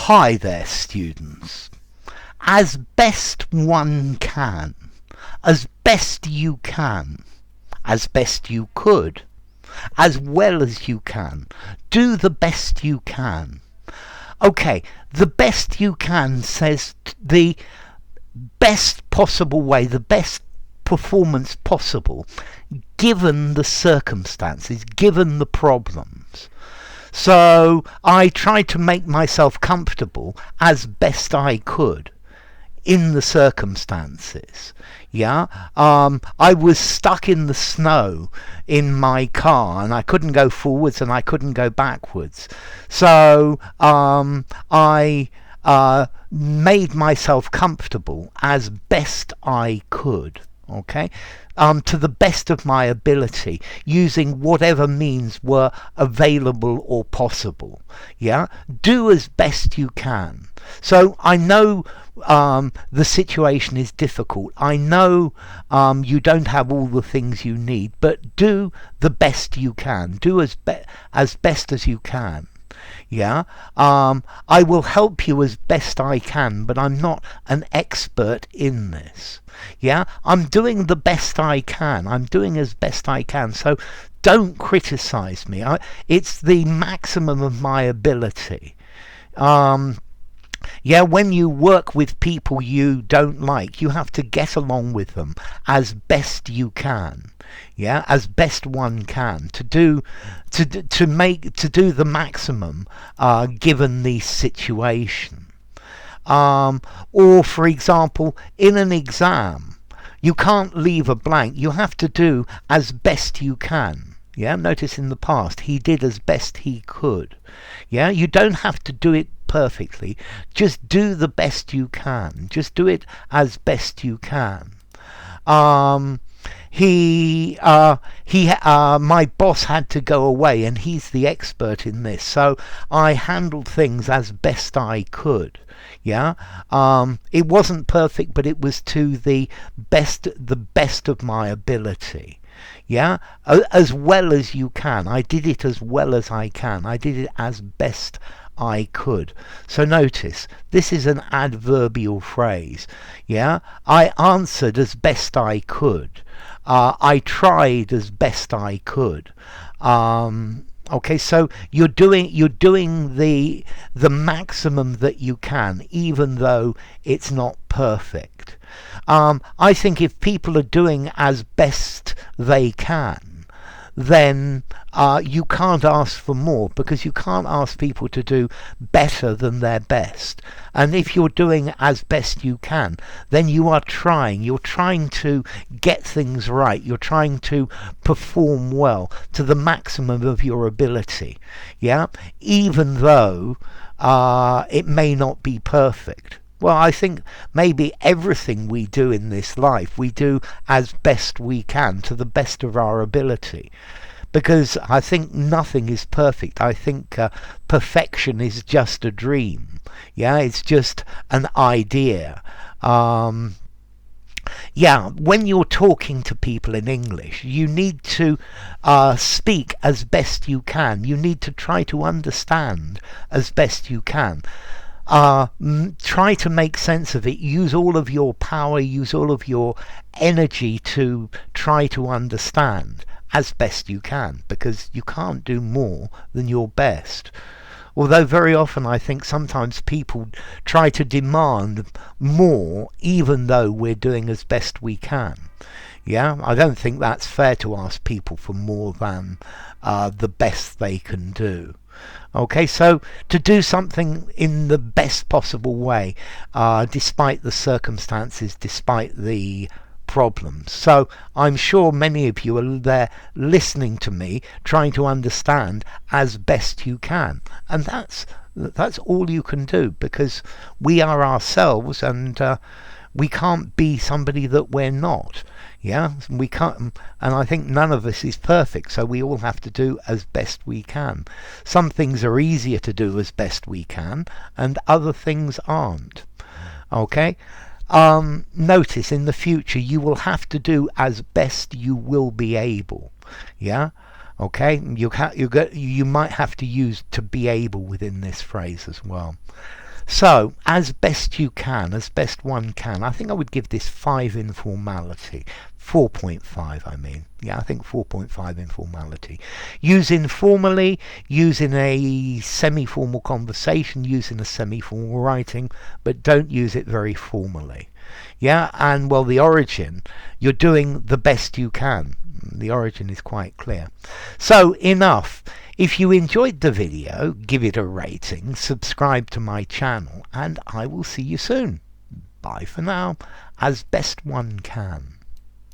Hi there, students. As best one can, as best you can, as best you could, as well as you can. Do the best you can. Okay, the best you can says the best possible way, the best performance possible, given the circumstances, given the problems. So I tried to make myself comfortable as best I could in the circumstances. Yeah, I was stuck in the snow in my car and I couldn't go forwards and I couldn't go backwards. So I made myself comfortable as best I could. Okay, to the best of my ability, using whatever means were available or possible. Yeah, do as best you can. So I know the situation is difficult. I know you don't have all the things you need, but do the best you can. Do as best as you can. Yeah, I will help you as best I can, but I'm not an expert in this. Yeah, I'm doing the best I can. I'm doing as best I can. So don't criticize me. It's the maximum of my ability. Yeah, when you work with people you don't like, you have to get along with them as best you can. Yeah, as best one can to do the maximum given the situation. Or for example, in an exam, you can't leave a blank. You have to do as best you can. Yeah, notice in the past he did as best he could. Yeah, you don't have to do it perfectly. Just do the best you can. Just do it as best you can. My boss had to go away and he's the expert in this, so I handled things as best I could. Yeah, it wasn't perfect, but it was to the best of my ability. Yeah, as well as you can. I did it as well as I can. I did it as best I could. So notice, this is an adverbial phrase. Yeah, I answered as best I could. I tried as best I could. Okay, so you're doing the maximum that you can, even though it's not perfect. I think if people are doing as best they can, then you can't ask for more, because you can't ask people to do better than their best. And if you're doing as best you can, then you are trying. You're trying to get things right. You're trying to perform well to the maximum of your ability. Yeah, even though it may not be perfect. Well, I think maybe everything we do in this life, we do as best we can, to the best of our ability. Because I think nothing is perfect. I think perfection is just a dream. Yeah, it's just an idea. Yeah, when you're talking to people in English, you need to speak as best you can. You need to try to understand as best you can. Try to make sense of it. Use all of your power, use all of your energy to try to understand as best you can, because you can't do more than your best. Although very often I think sometimes people try to demand more even though we're doing as best we can. Yeah, I don't think that's fair to ask people for more than the best they can do. Okay, so to do something in the best possible way, despite the circumstances, despite the problems. So I'm sure many of you are there listening to me, trying to understand as best you can. And that's all you can do, because we are ourselves, and we can't be somebody that we're not. Yeah, we can't, and I think none of us is perfect, so we all have to do as best we can. Some things are easier to do as best we can, and other things aren't. Okay, notice in the future you will have to do as best you will be able. Yeah, okay, you might have to use to be able within this phrase as well. So, as best you can, as best one can, I think I would give this 5 informality. 4.5, I mean. Yeah, I think 4.5 informality. Use informally, use in a semi-formal conversation, use in a semi-formal writing, but don't use it very formally. Yeah, and well, the origin, you're doing the best you can. The origin is quite clear. So, enough. If you enjoyed the video, give it a rating, subscribe to my channel, and I will see you soon. Bye for now, as best one can.